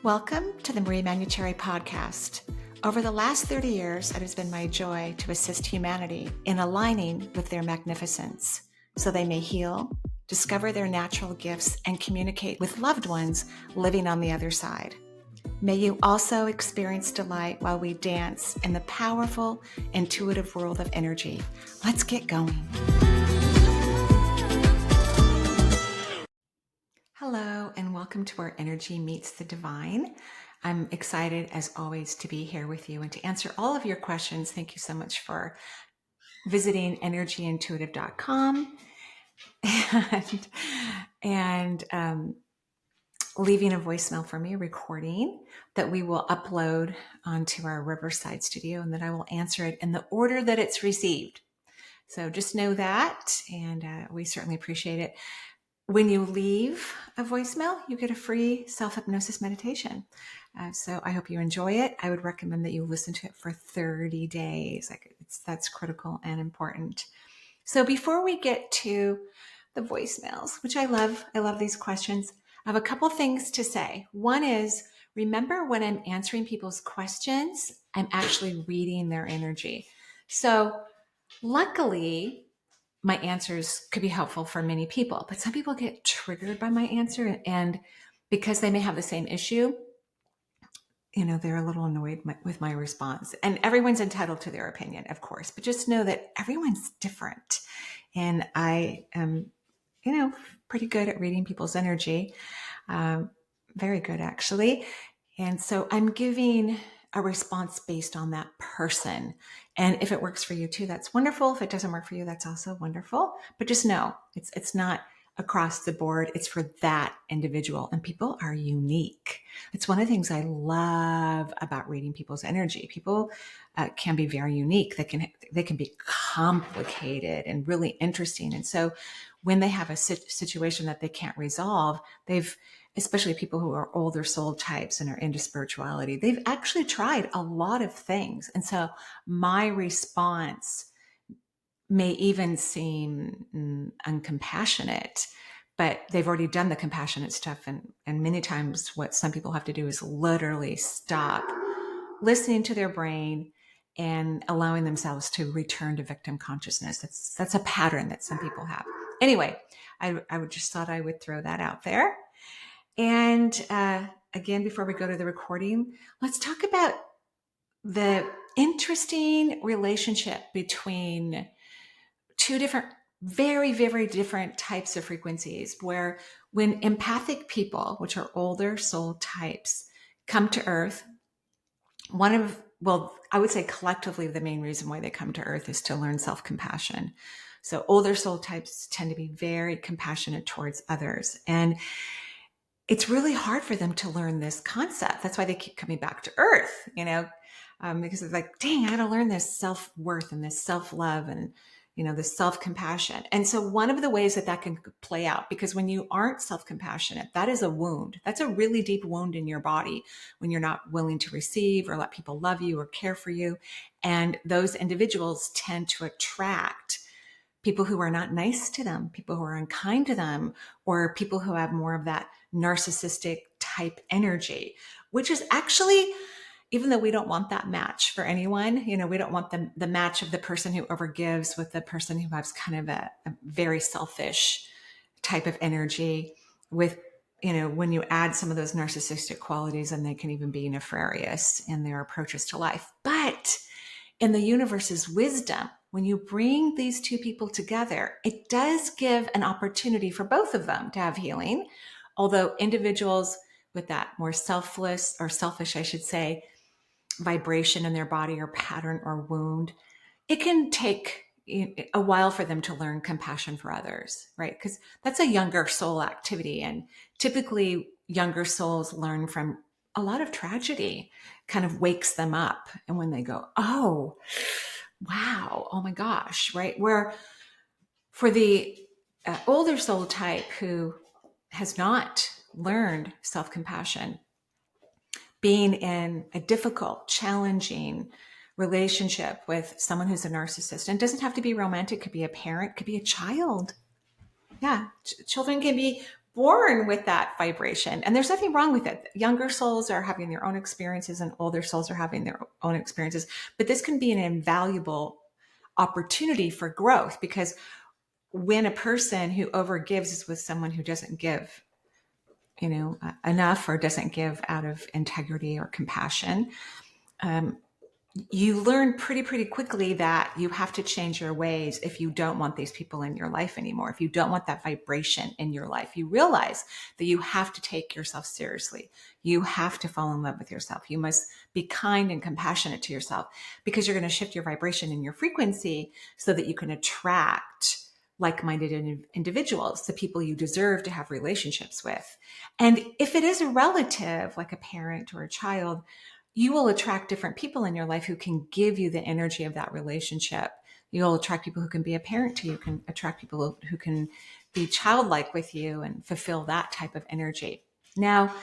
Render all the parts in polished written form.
Welcome to the Manuchehri podcast. Over the last 30 years, it has been my joy to assist humanity in aligning with their magnificence so they may heal, discover their natural gifts, and communicate with loved ones living on the other side. May you also experience delight while we dance in the powerful, intuitive world of energy. Let's get going. Hello, and welcome to where energy meets the divine. I'm excited, as always, to be here with you and to answer all of your questions. Thank you so much for visiting energyintuitive.com and leaving a voicemail for me, a recording that we will upload onto our Riverside studio, and that I will answer it in the order that it's received. So just know that, and we certainly appreciate it. When you leave a voicemail, you get a free self-hypnosis meditation. So I hope you enjoy it. I would recommend that you listen to it for 30 days. That's critical and important. So before we get to the voicemails, which I love these questions, I have a couple things to say. One is, remember when I'm answering people's questions, I'm actually reading their energy. So luckily, my answers could be helpful for many people, but some people get triggered by my answer, and because they may have the same issue, they're a little annoyed with my response. And everyone's entitled to their opinion, of course, but just know that everyone's different. And I am, pretty good at reading people's energy, very good actually. And so I'm giving a response based on that person. And if it works for you too, that's wonderful. If it doesn't work for you, that's also wonderful. But just know it's not across the board. It's for that individual, and people are unique. It's one of the things I love about reading people's energy. People can be very unique. They can be complicated and really interesting. And so when they have a situation that they can't resolve, especially people who are older soul types and are into spirituality, they've actually tried a lot of things. And so my response may even seem uncompassionate, but they've already done the compassionate stuff. And many times what some people have to do is literally stop listening to their brain and allowing themselves to return to victim consciousness. That's a pattern that some people have. Anyway, I just thought I would throw that out there. And again, before we go to the recording, let's talk about the interesting relationship between two different, very, very different types of frequencies, where when empathic people, which are older soul types, come to Earth, I would say collectively, the main reason why they come to Earth is to learn self-compassion. So older soul types tend to be very compassionate towards others. And it's really hard for them to learn this concept. That's why they keep coming back to Earth, because it's like, dang, I got to learn this self-worth and this self-love and, this self-compassion. And so one of the ways that can play out, because when you aren't self-compassionate, that is a wound. That's a really deep wound in your body when you're not willing to receive or let people love you or care for you. And those individuals tend to attract people who are not nice to them, people who are unkind to them, or people who have more of that narcissistic type energy, which is actually, even though we don't want that match for anyone, we don't want the match of the person who overgives with the person who has kind of a very selfish type of energy with, when you add some of those narcissistic qualities, and they can even be nefarious in their approaches to life. But in the universe's wisdom, when you bring these two people together, it does give an opportunity for both of them to have healing. Although individuals with that more selfless, or selfish, I should say, vibration in their body or pattern or wound, it can take a while for them to learn compassion for others, right? Because that's a younger soul activity. And typically younger souls learn from a lot of tragedy, kind of wakes them up. And when they go, oh, wow, oh my gosh, right? Where for the older soul type who has not learned self-compassion, being in a difficult, challenging relationship with someone who's a narcissist, and it doesn't have to be romantic, could be a parent, could be a child. Yeah, children can be born with that vibration, and there's nothing wrong with it. Younger souls are having their own experiences and older souls are having their own experiences, but this can be an invaluable opportunity for growth, because when a person who overgives is with someone who doesn't give, enough, or doesn't give out of integrity or compassion, you learn pretty quickly that you have to change your ways if you don't want these people in your life anymore. If you don't want that vibration in your life, you realize that you have to take yourself seriously. You have to fall in love with yourself. You must be kind and compassionate to yourself, because you're going to shift your vibration and your frequency so that you can attract like-minded individuals, the people you deserve to have relationships with. And if it is a relative, like a parent or a child, you will attract different people in your life who can give you the energy of that relationship. You'll attract people who can be a parent to you. You can attract people who can be childlike with you and fulfill that type of energy. Now,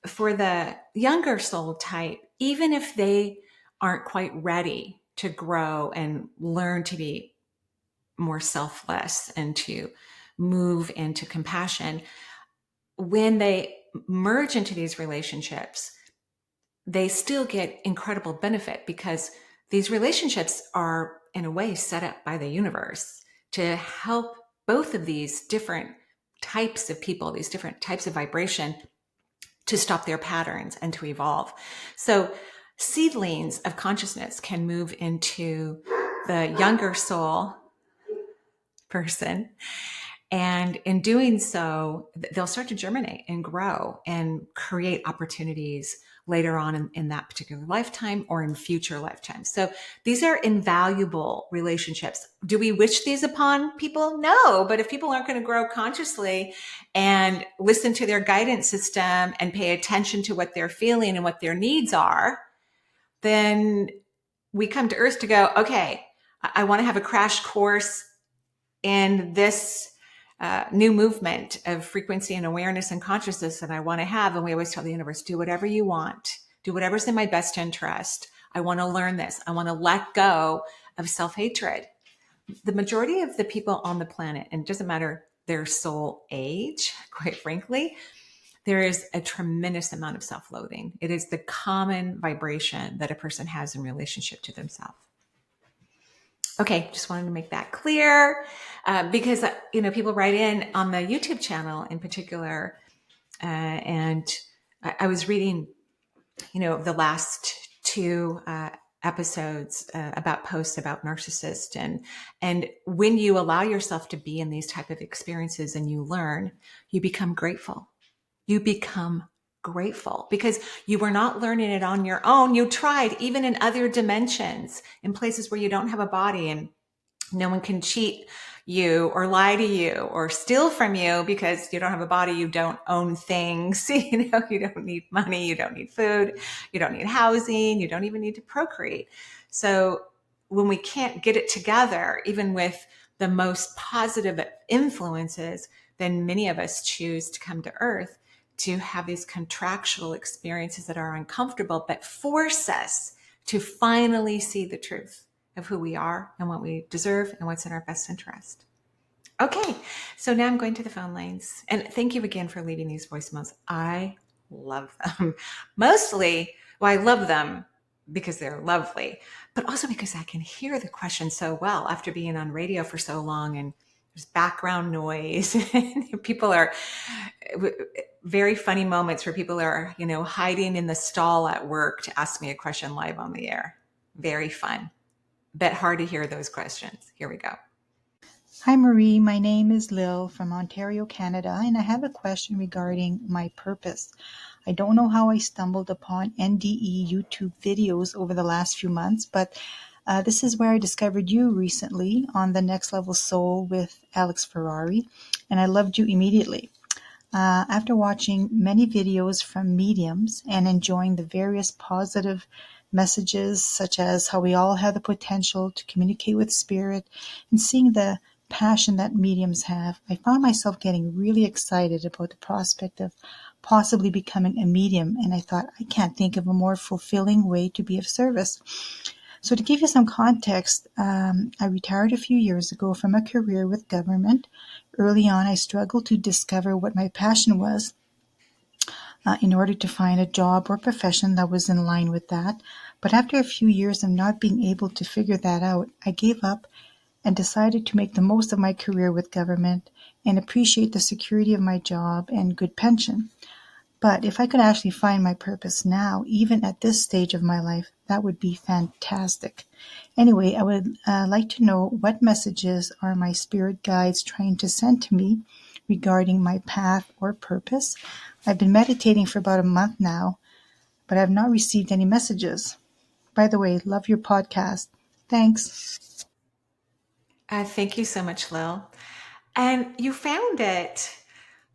for the younger soul type, even if they aren't quite ready to grow and learn to be more selfless and to move into compassion, when they merge into these relationships, they still get incredible benefit, because these relationships are in a way set up by the universe to help both of these different types of people, these different types of vibration, to stop their patterns and to evolve. So seedlings of consciousness can move into the younger soul person, and in doing so, they'll start to germinate and grow and create opportunities later on in that particular lifetime or in future lifetimes. So these are invaluable relationships. Do we wish these upon people? No, but if people aren't going to grow consciously and listen to their guidance system and pay attention to what they're feeling and what their needs are, then we come to Earth to go, okay, I want to have a crash course in this new movement of frequency and awareness and consciousness that I want to have. And we always tell the universe, do whatever you want, do whatever's in my best interest. I want to learn this. I want to let go of self-hatred. The majority of the people on the planet, and it doesn't matter their soul age, quite frankly, there is a tremendous amount of self-loathing. It is the common vibration that a person has in relationship to themselves. Okay, just wanted to make that clear, because people write in on the YouTube channel in particular, and I was reading, the last two episodes about posts about narcissists, and when you allow yourself to be in these type of experiences and you learn, you become grateful. You become grateful because you were not learning it on your own. You tried, even in other dimensions, in places where you don't have a body and no one can cheat you or lie to you or steal from you because you don't have a body, you don't own things, you don't need money, you don't need food, you don't need housing, you don't even need to procreate. So when we can't get it together, even with the most positive influences, then many of us choose to come to Earth to have these contractual experiences that are uncomfortable, but force us to finally see the truth of who we are and what we deserve and what's in our best interest. Okay, so now I'm going to the phone lines. And thank you again for leaving these voicemails. I love them. Mostly, I love them because they're lovely, but also because I can hear the question so well after being on radio for so long, and there's background noise. People are very funny moments where people are, hiding in the stall at work to ask me a question live on the air. Very fun, but hard to hear those questions. Here we go. Hi Marie, my name is Lil from Ontario, Canada, and I have a question regarding my purpose. I don't know how I stumbled upon NDE YouTube videos over the last few months, but this is where I discovered you recently on The Next Level Soul with Alex Ferrari, and I loved you immediately. After watching many videos from mediums and enjoying the various positive messages, such as how we all have the potential to communicate with spirit, and seeing the passion that mediums have, I found myself getting really excited about the prospect of possibly becoming a medium, and I thought, I can't think of a more fulfilling way to be of service. So to give you some context, I retired a few years ago from a career with government. Early on, I struggled to discover what my passion was in order to find a job or profession that was in line with that. But after a few years of not being able to figure that out, I gave up and decided to make the most of my career with government and appreciate the security of my job and good pension. But if I could actually find my purpose now, even at this stage of my life, that would be fantastic. Anyway, I would like to know what messages are my spirit guides trying to send to me regarding my path or purpose. I've been meditating for about a month now, but I have not received any messages. By the way, love your podcast. Thanks. Thank you so much, Lil. And you found it.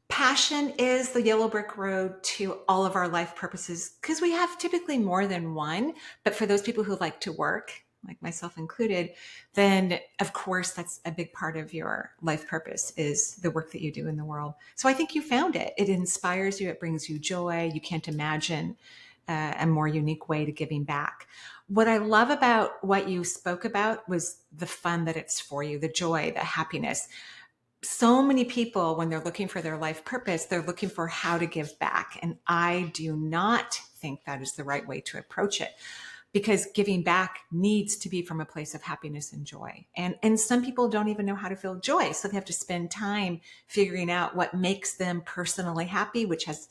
Passion is the yellow brick road to all of our life purposes because we have typically more than one. But for those people who like to work, like myself included, then of course that's a big part of your life purpose is the work that you do in the world. So I think you found it. It inspires you. It brings you joy. You can't imagine a more unique way to giving back. What I love about what you spoke about was the fun that it's for you, the joy, the happiness. So many people, when they're looking for their life purpose, they're looking for how to give back. And I do not think that is the right way to approach it because giving back needs to be from a place of happiness and joy. And some people don't even know how to feel joy. So they have to spend time figuring out what makes them personally happy, which has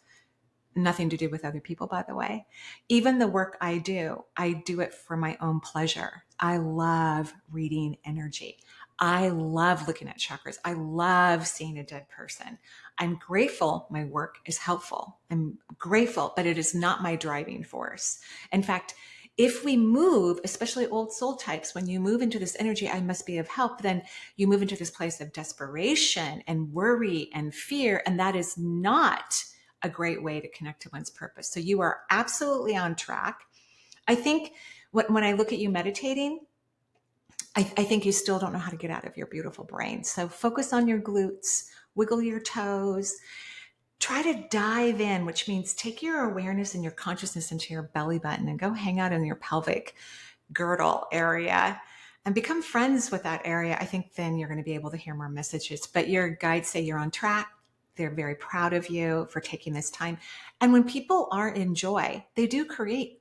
nothing to do with other people, by the way. Even the work I do it for my own pleasure. I love reading energy. I love looking at chakras. I love seeing a dead person. I'm grateful my work is helpful. I'm grateful, but it is not my driving force. In fact, if we move, especially old soul types, when you move into this energy, I must be of help, then you move into this place of desperation and worry and fear. And that is not a great way to connect to one's purpose. So you are absolutely on track. I think when I look at you meditating, I think you still don't know how to get out of your beautiful brain. So focus on your glutes, wiggle your toes, try to dive in, which means take your awareness and your consciousness into your belly button and go hang out in your pelvic girdle area and become friends with that area. I think then you're going to be able to hear more messages. But your guides say you're on track. They're very proud of you for taking this time. And when people are in joy, they do create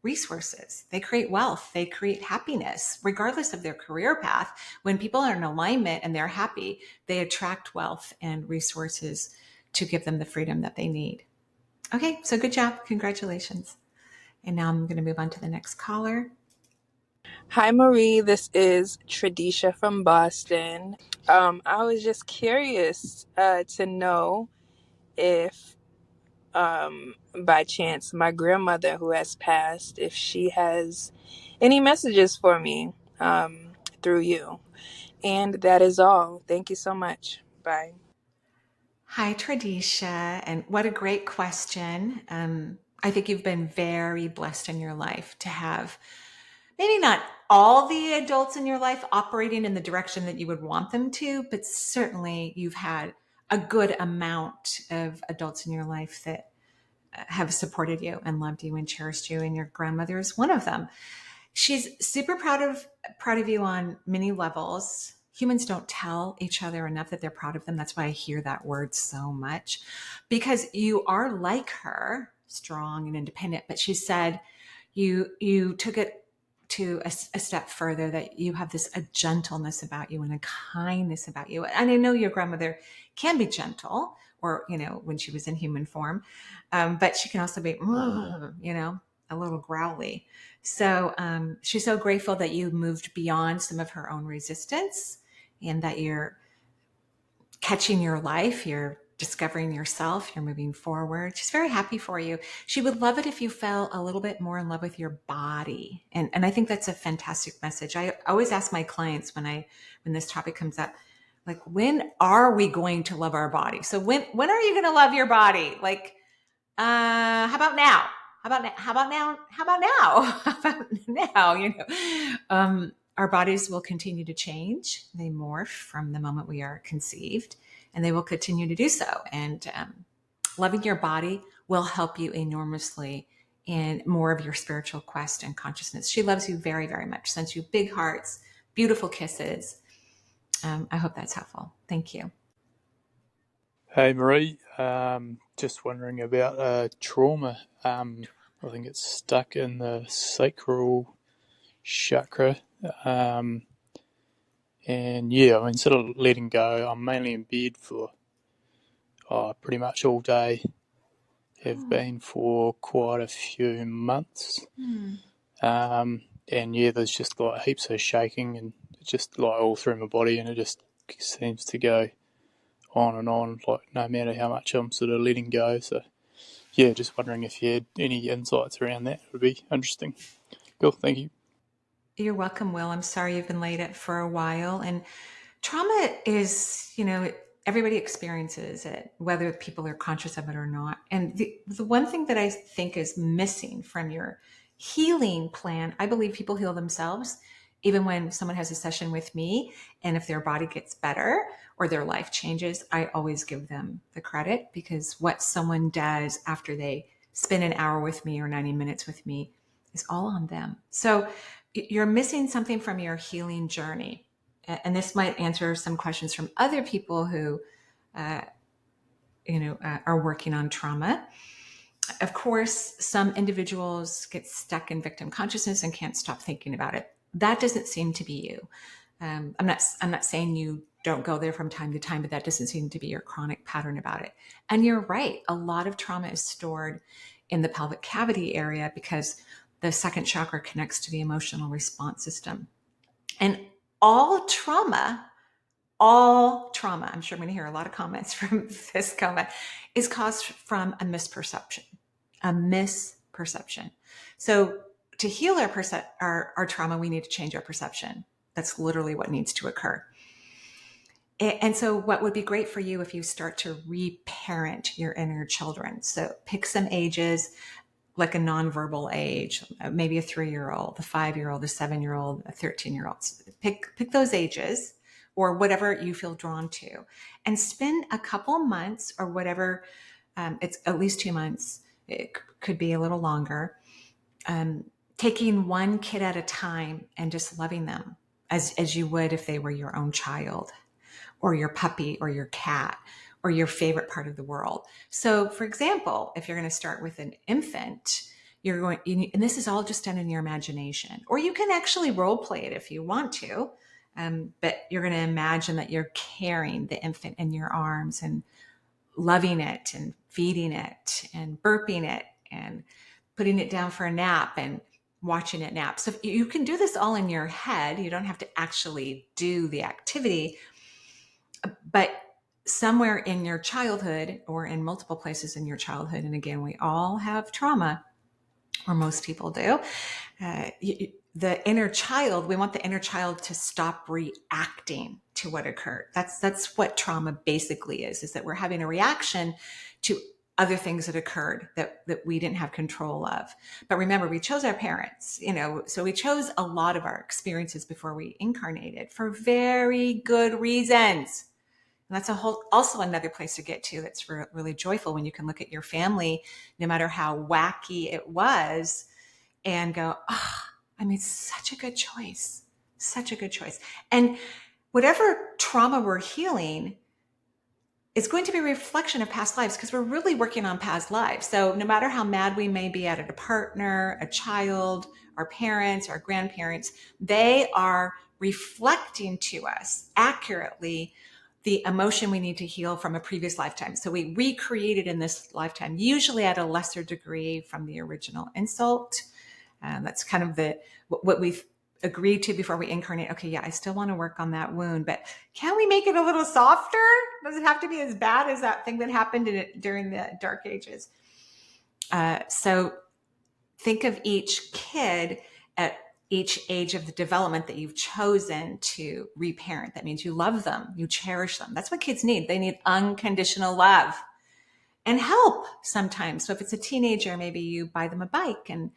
resources. They create wealth. They create happiness, regardless of their career path. When people are in alignment and they're happy, they attract wealth and resources to give them the freedom that they need. Okay, so good job. Congratulations. And now I'm going to move on to the next caller. Hi, Marie. This is Tradisha from Boston. I was just curious to know if, by chance, my grandmother who has passed, if she has any messages for me through you. And that is all. Thank you so much. Bye. Hi, Tradisha. And what a great question. I think you've been very blessed in your life to have maybe not all the adults in your life operating in the direction that you would want them to, but certainly you've had a good amount of adults in your life that have supported you and loved you and cherished you. And your grandmother is one of them. She's super proud of you on many levels. Humans don't tell each other enough that they're proud of them. That's why I hear that word so much, because you are like her, strong and independent. But she said you took it to a step further, that you have a gentleness about you and a kindness about you. And I know your grandmother can be gentle, or when she was in human form, but she can also be a little growly. So she's so grateful that you moved beyond some of her own resistance and that you're catching your life, you're discovering yourself, you're moving forward. She's very happy for you. She would love it if you fell a little bit more in love with your body. And I think that's a fantastic message. I always ask my clients when this topic comes up, like, when are we going to love our body? So when are you going to love your body? Like, how about now? How about now? How about now? How about now? How about now? Our bodies will continue to change. They morph from the moment we are conceived, and they will continue to do so. And loving your body will help you enormously in more of your spiritual quest and consciousness. She loves you very, very much, sends you big hearts, beautiful kisses. I hope that's helpful. Thank you. Hey Marie, just wondering about trauma. I think it's stuck in the sacral chakra. And yeah, I mean, sort of letting go. I'm mainly in bed for pretty much all day. Have been for quite a few months. And yeah, there's just like heaps of shaking and just like all through my body, and it just seems to go on and on, like no matter how much I'm sort of letting go. So yeah, just wondering if you had any insights around that. It would be interesting. Cool, thank you. You're welcome, Will. I'm sorry you've been laid up for a while. And trauma is, everybody experiences it, whether people are conscious of it or not. And the one thing that I think is missing from your healing plan, I believe people heal themselves. Even when someone has a session with me, and if their body gets better or their life changes, I always give them the credit, because what someone does after they spend an hour with me or 90 minutes with me is all on them. So you're missing something from your healing journey. And this might answer some questions from other people who, are working on trauma. Of course, some individuals get stuck in victim consciousness and can't stop thinking about it. That doesn't seem to be you. I'm not saying you don't go there from time to time, but that doesn't seem to be your chronic pattern about it. And you're right. A lot of trauma is stored in the pelvic cavity area because the second chakra connects to the emotional response system. And all trauma, I'm sure I'm going to hear a lot of comments from this comment, is caused from a misperception. So to heal our trauma, we need to change our perception. That's literally what needs to occur. And so what would be great for you if you start to reparent your inner children? So pick some ages, like a nonverbal age, maybe a 3-year-old, a 5-year-old, a 7-year-old, a 13-year-old. Pick those ages, or whatever you feel drawn to, and spend a couple months or whatever. It's at least 2 months. It could be a little longer. Taking one kid at a time and just loving them as you would if they were your own child, or your puppy, or your cat, or your favorite part of the world. So for example, if you're going to start with an infant, and this is all just done in your imagination, or you can actually role play it if you want to, but you're going to imagine that you're carrying the infant in your arms and loving it and feeding it and burping it and putting it down for a nap and watching it nap. So you can do this all in your head. You don't have to actually do the activity, but somewhere in your childhood, or in multiple places in your childhood, and again, we all have trauma, or most people do, the inner child, we want the inner child to stop reacting to what occurred. That's what trauma basically is that we're having a reaction to other things that occurred that we didn't have control of. But remember, we chose our parents, so we chose a lot of our experiences before we incarnated for very good reasons. And that's also another place to get to that's really joyful, when you can look at your family, no matter how wacky it was, and go, I made such a good choice, such a good choice. And whatever trauma we're healing is going to be a reflection of past lives, because we're really working on past lives. So no matter how mad we may be at a partner, a child, our parents, our grandparents, they are reflecting to us accurately the emotion we need to heal from a previous lifetime. So we recreate it in this lifetime, usually at a lesser degree from the original insult. That's kind of what we've agreed to before we incarnate. Okay, yeah, I still want to work on that wound, but can we make it a little softer? Does it have to be as bad as that thing that happened during the Dark Ages? So think of each kid at each age of the development that you've chosen to reparent. That means you love them, you cherish them. That's what kids need. They need unconditional love and help sometimes. So if it's a teenager, maybe you buy them a bike, and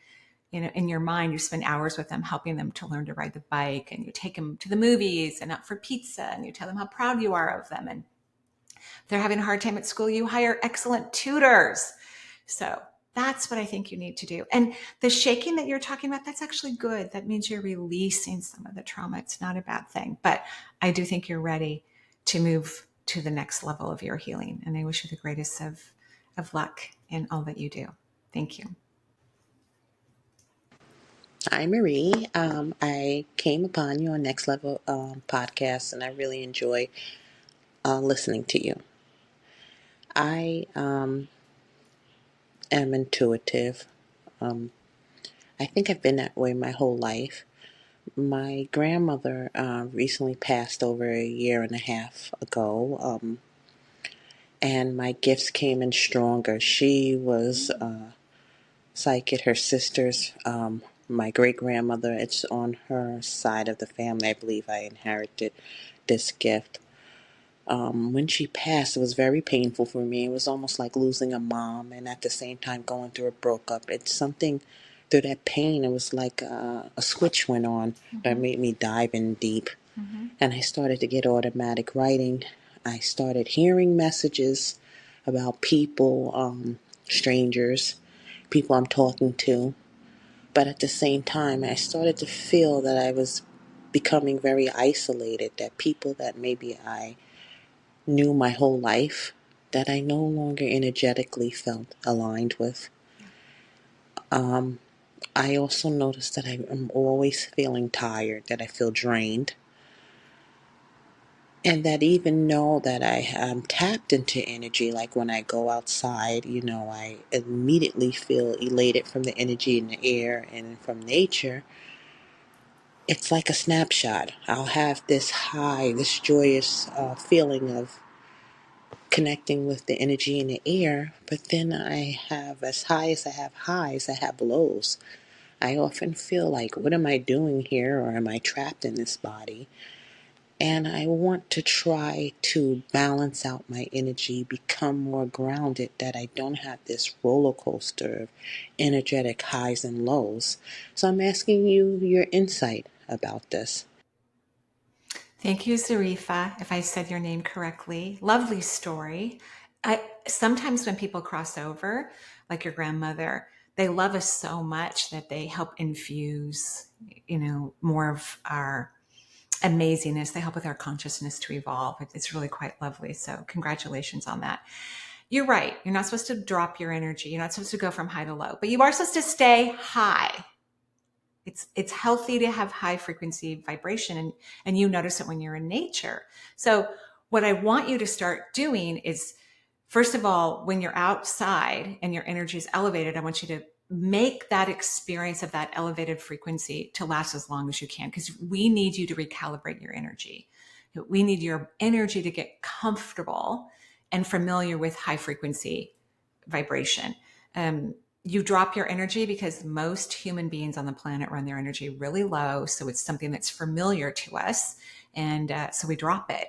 in your mind, you spend hours with them, helping them to learn to ride the bike, and you take them to the movies and out for pizza, and you tell them how proud you are of them. And if they're having a hard time at school, you hire excellent tutors. So That's what I think you need to do. And the shaking that you're talking about, that's actually good. That means you're releasing some of the trauma. It's not a bad thing. But I do think you're ready to move to the next level of your healing. And I wish you the greatest of luck in all that you do. Thank you. Hi, Marie. I came upon your Next Level podcast, and I really enjoy listening to you. I am intuitive. Um, I think I've been that way my whole life. My grandmother recently passed over a year and a half ago, and my gifts came in stronger. She was psychic. Her sisters, my great grandmother, it's on her side of the family. I believe I inherited this gift. When she passed, it was very painful for me. It was almost like losing a mom and at the same time going through a breakup. It's something through that pain. It was like a switch went on that made me dive in deep. And I started to get automatic writing. I started hearing messages about people, strangers, people I'm talking to. But at the same time, I started to feel that I was becoming very isolated, that people that maybe I knew my whole life, that I no longer energetically felt aligned with. I also noticed that I am always feeling tired, that I feel drained, and that even though that I am tapped into energy, like when I go outside, I immediately feel elated from the energy in the air and from nature. It's like a snapshot. I'll have this high, this joyous feeling of connecting with the energy in the air, but then I have, as high as I have highs, I have lows. I often feel like, what am I doing here, or am I trapped in this body? And I want to try to balance out my energy, become more grounded, that I don't have this roller coaster of energetic highs and lows. So I'm asking you your insight about this. Thank you, Zarifa, if I said your name correctly. Lovely story. Sometimes when people cross over, like your grandmother, they love us so much that they help infuse, more of our amazingness. They help with our consciousness to evolve. It's really quite lovely. So congratulations on that. You're right. You're not supposed to drop your energy. You're not supposed to go from high to low, but you are supposed to stay high. It's healthy to have high frequency vibration, and you notice it when you're in nature. So what I want you to start doing is, first of all, when you're outside and your energy is elevated, I want you to make that experience of that elevated frequency to last as long as you can, because we need you to recalibrate your energy. We need your energy to get comfortable and familiar with high frequency vibration. You drop your energy because most human beings on the planet run their energy really low. So it's something that's familiar to us. And so we drop it.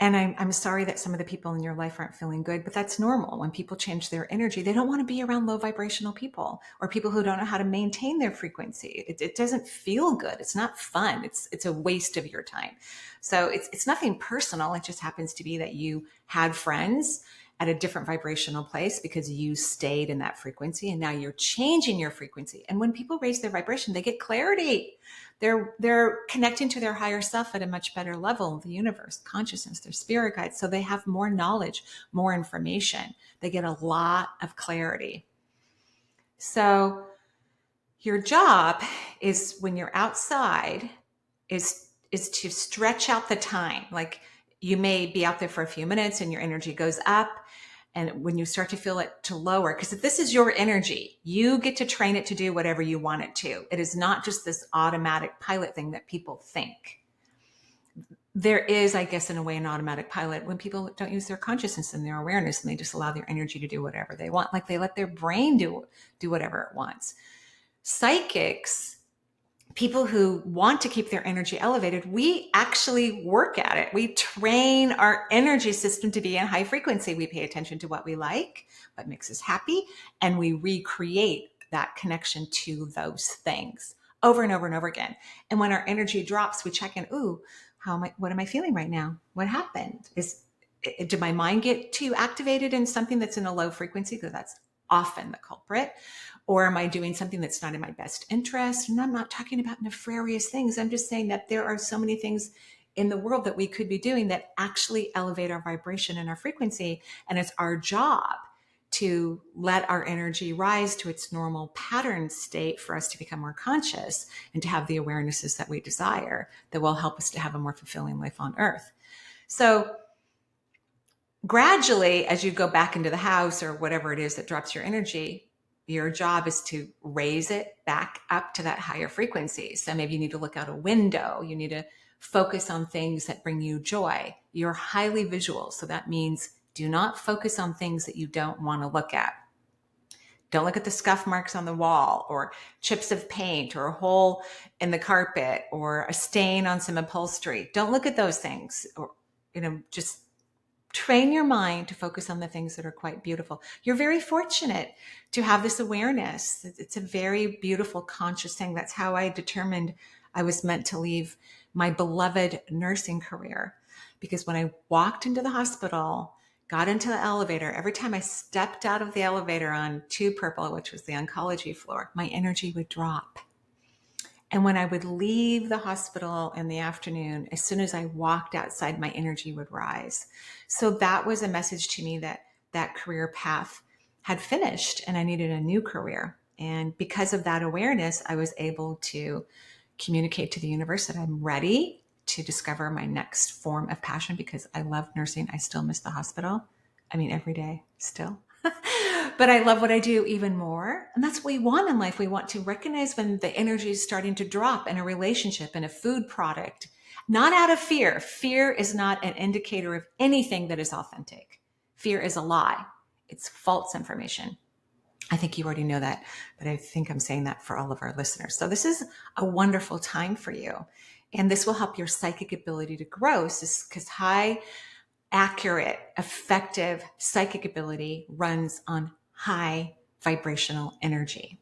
And I'm sorry that some of the people in your life aren't feeling good, but that's normal. When people change their energy, they don't want to be around low vibrational people or people who don't know how to maintain their frequency. It doesn't feel good. It's not fun. It's a waste of your time. So it's nothing personal. It just happens to be that you had friends at a different vibrational place because you stayed in that frequency, and now you're changing your frequency. And when people raise their vibration, they get clarity. They're connecting to their higher self at a much better level, the universe, consciousness, their spirit guides. So they have more knowledge, more information. They get a lot of clarity. So your job is, when you're outside, is to stretch out the time. Like, you may be out there for a few minutes and your energy goes up. And when you start to feel it to lower, because if this is your energy, you get to train it to do whatever you want it to. It is not just this automatic pilot thing that people think. There is, I guess, in a way, an automatic pilot when people don't use their consciousness and their awareness, and they just allow their energy to do whatever they want. Like, they let their brain do whatever it wants. Psychics, people who want to keep their energy elevated, we actually work at it. We train our energy system to be in high frequency. We pay attention to what we like, what makes us happy, and we recreate that connection to those things over and over and over again. And when our energy drops, we check in, what am I feeling right now? What happened? did my mind get too activated in something that's in a low frequency? Because that's often the culprit. Or am I doing something that's not in my best interest? And I'm not talking about nefarious things. I'm just saying that there are so many things in the world that we could be doing that actually elevate our vibration and our frequency. And it's our job to let our energy rise to its normal pattern state for us to become more conscious and to have the awarenesses that we desire that will help us to have a more fulfilling life on earth. So gradually, as you go back into the house or whatever it is that drops your energy, your job is to raise it back up to that higher frequency. So maybe you need to look out a window. You need to focus on things that bring you joy. You're highly visual. So that means do not focus on things that you don't want to look at. Don't look at the scuff marks on the wall or chips of paint or a hole in the carpet or a stain on some upholstery. Don't look at those things, or, just train your mind to focus on the things that are quite beautiful. You're very fortunate to have this awareness. It's a very beautiful, conscious thing. That's how I determined I was meant to leave my beloved nursing career. Because when I walked into the hospital, got into the elevator, every time I stepped out of the elevator on 2 Purple, which was the oncology floor, my energy would drop. And when I would leave the hospital in the afternoon, as soon as I walked outside, my energy would rise. So that was a message to me that that career path had finished and I needed a new career. And because of that awareness, I was able to communicate to the universe that I'm ready to discover my next form of passion because I love nursing. I still miss the hospital. I mean, every day still. But I love what I do even more. And that's what we want in life. We want to recognize when the energy is starting to drop in a relationship, in a food product, not out of fear. Fear is not an indicator of anything that is authentic. Fear is a lie. It's false information. I think you already know that, but I think I'm saying that for all of our listeners. So this is a wonderful time for you. And this will help your psychic ability to grow because high, accurate, effective psychic ability runs on high vibrational energy.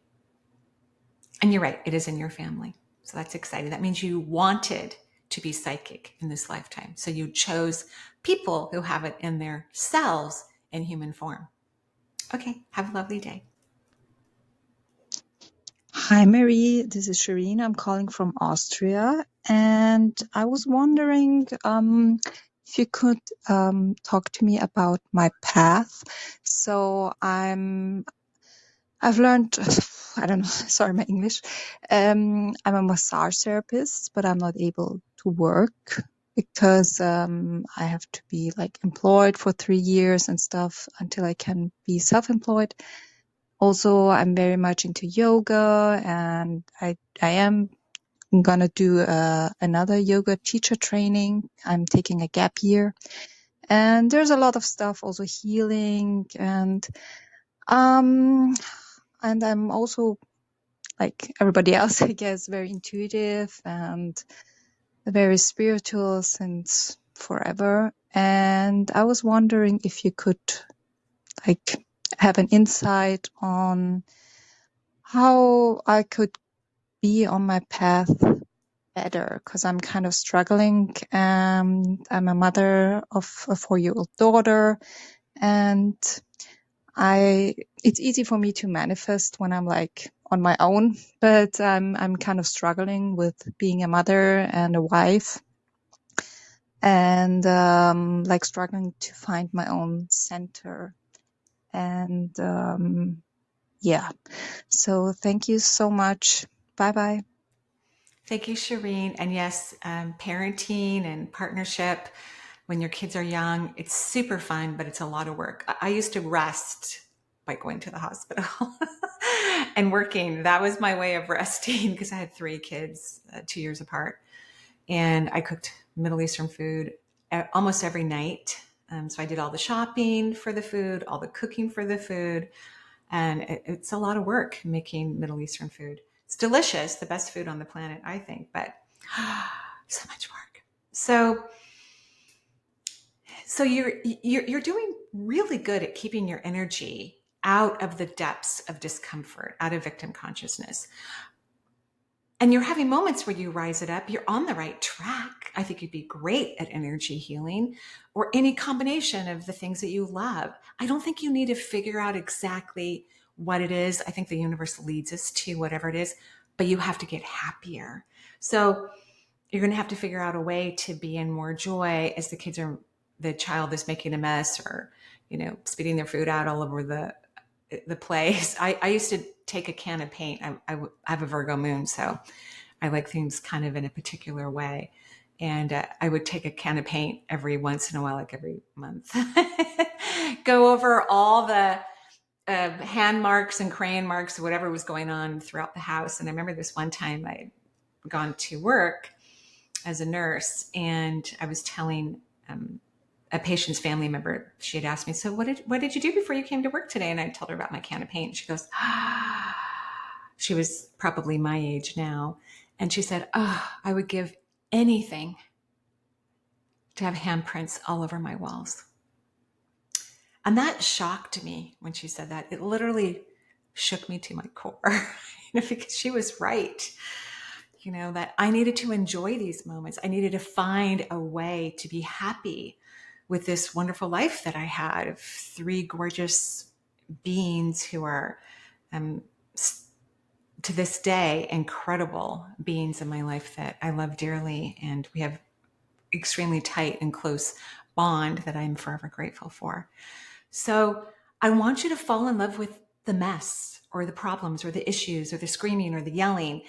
And you're right, it is in your family. So that's exciting. That means you wanted to be psychic in this lifetime. So you chose people who have it in their cells in human form. Okay, have a lovely day. Hi, Mary. This is Shireen. I'm calling from Austria, and I was wondering if you could talk to me about my path. So I've learned, I don't know, sorry, my English. I'm a massage therapist, but I'm not able to work because I have to be like employed for 3 years and stuff until I can be self-employed. Also, I'm very much into yoga, and I am gonna do another yoga teacher training. I'm taking a gap year, and there's a lot of stuff, also healing, and I'm also like everybody else, I guess, very intuitive and very spiritual since forever. And I was wondering if you could like have an insight on how I could be on my path better, because I'm kind of struggling. I'm a mother of a 4-year-old daughter, and it's easy for me to manifest when I'm like on my own, but I'm kind of struggling with being a mother and a wife, and like struggling to find my own center. And yeah, so thank you so much. Bye bye. Thank you, Shireen. And yes, parenting and partnership when your kids are young, it's super fun, but it's a lot of work. I used to rest by going to the hospital and working. That was my way of resting because I had 3 kids, 2 years apart. And I cooked Middle Eastern food almost every night. So I did all the shopping for the food, all the cooking for the food. And it's a lot of work making Middle Eastern food. It's delicious, the best food on the planet, I think, but so much work. So you're doing really good at keeping your energy out of the depths of discomfort, out of victim consciousness. and you're having moments where you rise it up, you're on the right track. I think you'd be great at energy healing or any combination of the things that you love. I don't think you need to figure out exactly what it is. I think the universe leads us to whatever it is, but you have to get happier. So you're going to have to figure out a way to be in more joy as the child is making a mess or, spitting their food out all over the place. I used to take a can of paint. I have a Virgo moon, so I like things kind of in a particular way. And I would take a can of paint every once in a while, like every month, go over all the hand marks and crayon marks, whatever was going on throughout the house. And I remember this one time I'd gone to work as a nurse, and I was telling a patient's family member, she had asked me, so what did you do before you came to work today? And I told her about my can of paint. And she goes, she was probably my age now. And she said, I would give anything to have handprints all over my walls. And that shocked me when she said that. It literally shook me to my core, because she was right. That I needed to enjoy these moments. I needed to find a way to be happy with this wonderful life that I had of 3 gorgeous beings who are, to this day, incredible beings in my life that I love dearly. And we have extremely tight and close bond that I'm forever grateful for. So I want you to fall in love with the mess or the problems or the issues or the screaming or the yelling.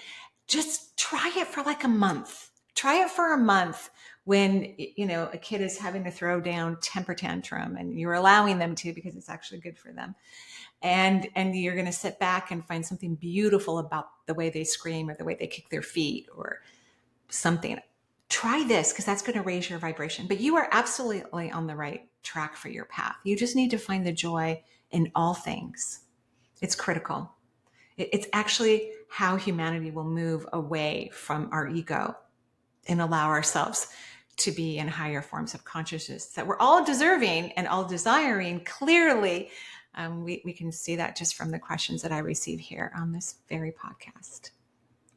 Just try it for like a month. Try it for a month when, a kid is having to throw down temper tantrum and you're allowing them to because it's actually good for them. And you're going to sit back and find something beautiful about the way they scream or the way they kick their feet or something. Try this because that's going to raise your vibration. But you are absolutely on the right track for your path. You just need to find the joy in all things. It's critical. It's actually how humanity will move away from our ego and allow ourselves to be in higher forms of consciousness that we're all deserving and all desiring. Clearly, we can see that just from the questions that I receive here on this very podcast.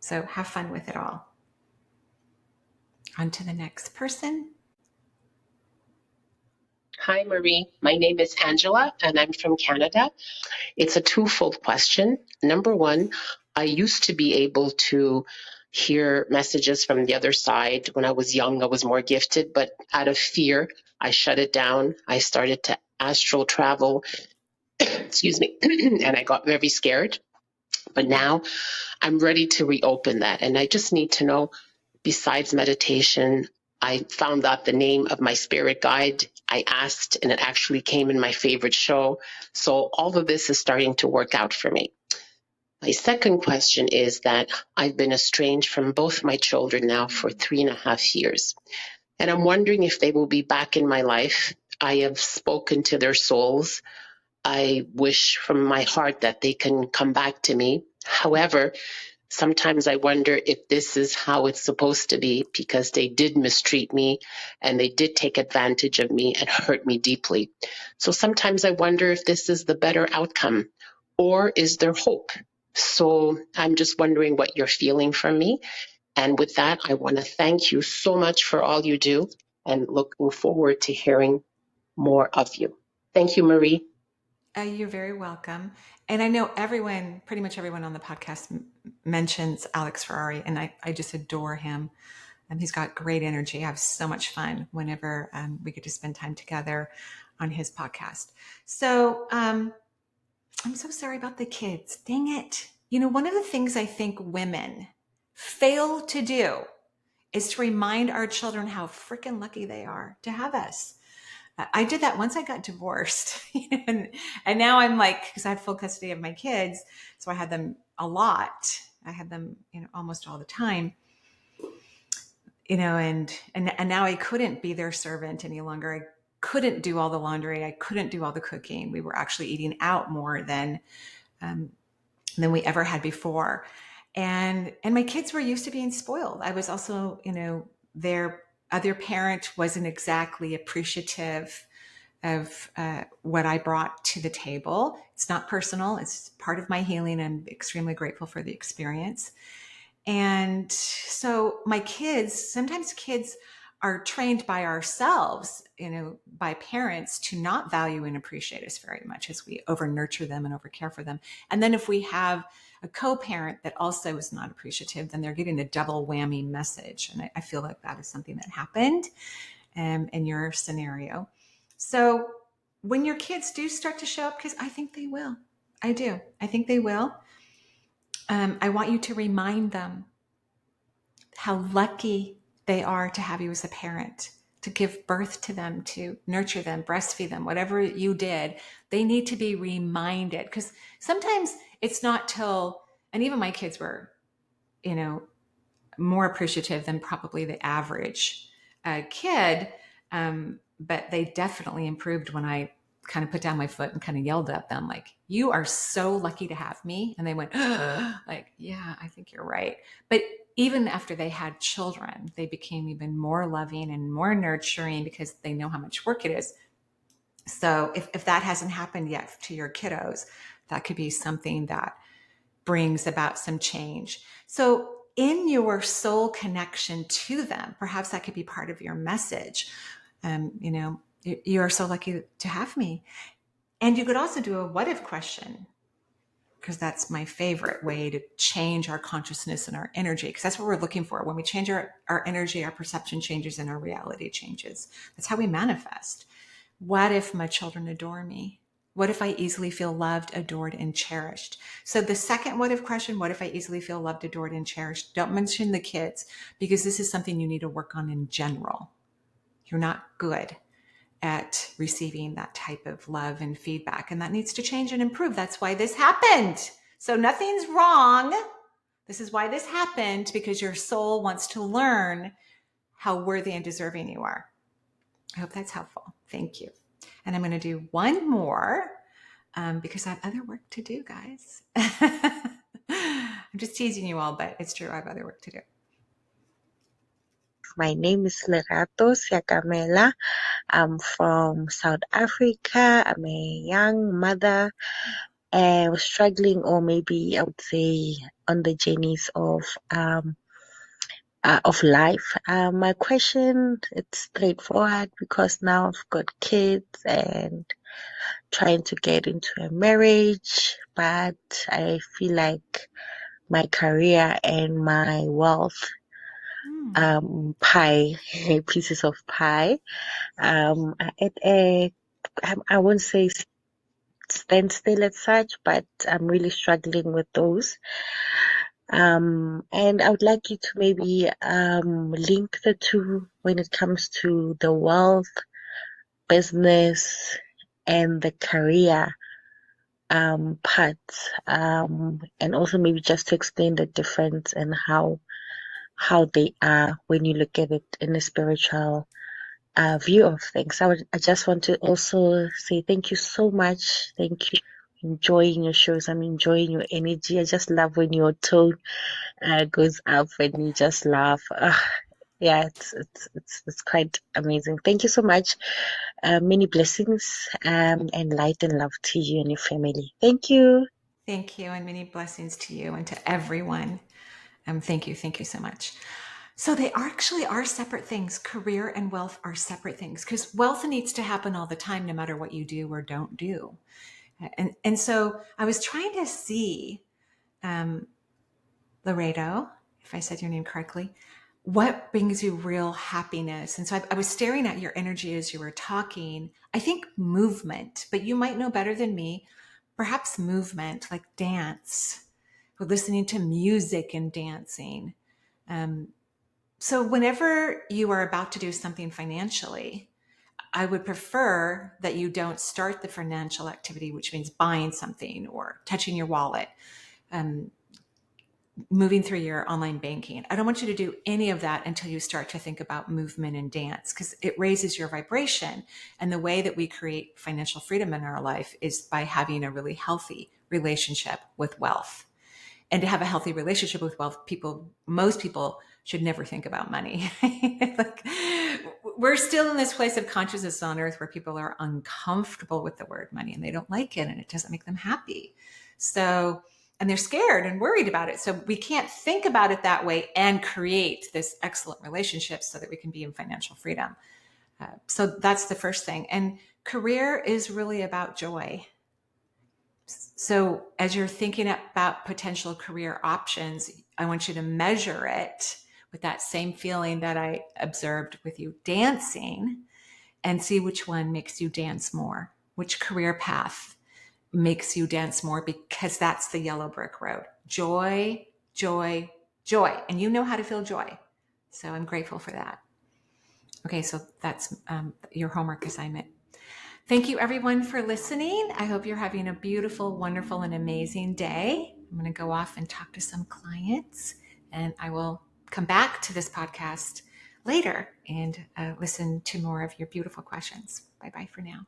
So have fun with it all. On to the next person. Hi, Marie. My name is Angela, and I'm from Canada. It's a twofold question. Number one, I used to be able to hear messages from the other side. When I was young, I was more gifted, but out of fear, I shut it down. I started to astral travel, excuse me, and I got very scared. But now I'm ready to reopen that. And I just need to know, besides meditation, I found out the name of my spirit guide. I asked, and it actually came in my favorite show. So all of this is starting to work out for me. My second question is that I've been estranged from both my children now for 3.5 years. And I'm wondering if they will be back in my life. I have spoken to their souls. I wish from my heart that they can come back to me. However, sometimes I wonder if this is how it's supposed to be, because they did mistreat me and they did take advantage of me and hurt me deeply. So sometimes I wonder if this is the better outcome, or is there hope? So I'm just wondering what you're feeling from me. And with that, I want to thank you so much for all you do and looking forward to hearing more of you. Thank you, Marie. You're very welcome. And I know pretty much everyone on the podcast mentions Alex Ferrari, and I just adore him. And he's got great energy. I have so much fun whenever we get to spend time together on his podcast. So I'm so sorry about the kids. Dang it. One of the things I think women fail to do is to remind our children how freaking lucky they are to have us. I did that once I got divorced, and now I'm like, because I had full custody of my kids, so I had them a lot. I had them, almost all the time, and now I couldn't be their servant any longer. I couldn't do all the laundry. I couldn't do all the cooking. We were actually eating out more than we ever had before, and my kids were used to being spoiled. I was also, their other parent wasn't exactly appreciative of what I brought to the table. It's not personal. It's part of my healing. I'm extremely grateful for the experience. And so my kids, sometimes kids are trained by ourselves, by parents to not value and appreciate us very much as we over nurture them and over care for them. And then if we have a co-parent that also is not appreciative, then they're getting a double whammy message. And I feel like that is something that happened in your scenario. So when your kids do start to show up, because I think they will, I do, I think they will. I want you to remind them how lucky they are to have you as a parent, to give birth to them, to nurture them, breastfeed them, whatever you did. They need to be reminded, because sometimes it's not till, and even my kids were, more appreciative than probably the average kid. But they definitely improved when I kind of put down my foot and kind of yelled at them, like, you are so lucky to have me. And they went, like, yeah, I think you're right. But even after they had children, they became even more loving and more nurturing because they know how much work it is. So if that hasn't happened yet to your kiddos, that could be something that brings about some change. So in your soul connection to them, perhaps that could be part of your message. You are so lucky to have me. And you could also do a what if question, because that's my favorite way to change our consciousness and our energy, because that's what we're looking for. When we change our energy, our perception changes and our reality changes. That's how we manifest. What if my children adore me? What if I easily feel loved, adored, and cherished? So the second what if question, what if I easily feel loved, adored, and cherished? Don't mention the kids, because this is something you need to work on in general. You're not good at receiving that type of love and feedback, and that needs to change and improve. That's why this happened. So nothing's wrong. This is why this happened, because your soul wants to learn how worthy and deserving you are. I hope that's helpful. Thank you. And I'm going to do one more because I have other work to do, guys. I'm just teasing you all, but it's true. I have other work to do. My name is Lerato Siakamela. I'm from South Africa. I'm a young mother and struggling, or maybe I would say on the journeys of life. My question, it's straightforward, because now I've got kids and trying to get into a marriage, but I feel like my career and my wealth, pie, pieces of pie, are at a, I won't say standstill as such, but I'm really struggling with those. And I would like you to maybe link the two when it comes to the wealth, business, and the career parts, and also maybe just to explain the difference and how they are when you look at it in a spiritual view of things. I just want to also say thank you so much. Thank you. Enjoying your shows. I'm enjoying your energy. I just love when your tone goes up and you just laugh. Yeah, it's quite amazing. Thank you so much. Many blessings and light and love to you and your family. Thank you. Thank you, and many blessings to you and to everyone. Thank you so much. So they actually are separate things. Career and wealth are separate things, because wealth needs to happen all the time, no matter what you do or don't do. And so I was trying to see, Laredo, if I said your name correctly, what brings you real happiness? And so I was staring at your energy as you were talking. I think movement, but you might know better than me. Perhaps movement, like dance, or listening to music and dancing. So whenever you are about to do something financially, I would prefer that you don't start the financial activity, which means buying something or touching your wallet, moving through your online banking. I don't want you to do any of that until you start to think about movement and dance, because it raises your vibration. And the way that we create financial freedom in our life is by having a really healthy relationship with wealth. And to have a healthy relationship with wealth, most people should never think about money. Like, we're still in this place of consciousness on earth where people are uncomfortable with the word money and they don't like it and it doesn't make them happy. So and they're scared and worried about it. So we can't think about it that way and create this excellent relationship so that we can be in financial freedom. So that's the first thing. And career is really about joy. So as you're thinking about potential career options, I want you to measure it with that same feeling that I observed with you dancing, and see which one makes you dance more, which career path makes you dance more, because that's the yellow brick road. Joy, joy, joy. And you know how to feel joy. So I'm grateful for that. Okay, so that's your homework assignment. Thank you, everyone, for listening. I hope you're having a beautiful, wonderful, and amazing day. I'm going to go off and talk to some clients, and I will come back to this podcast later and listen to more of your beautiful questions. Bye-bye for now.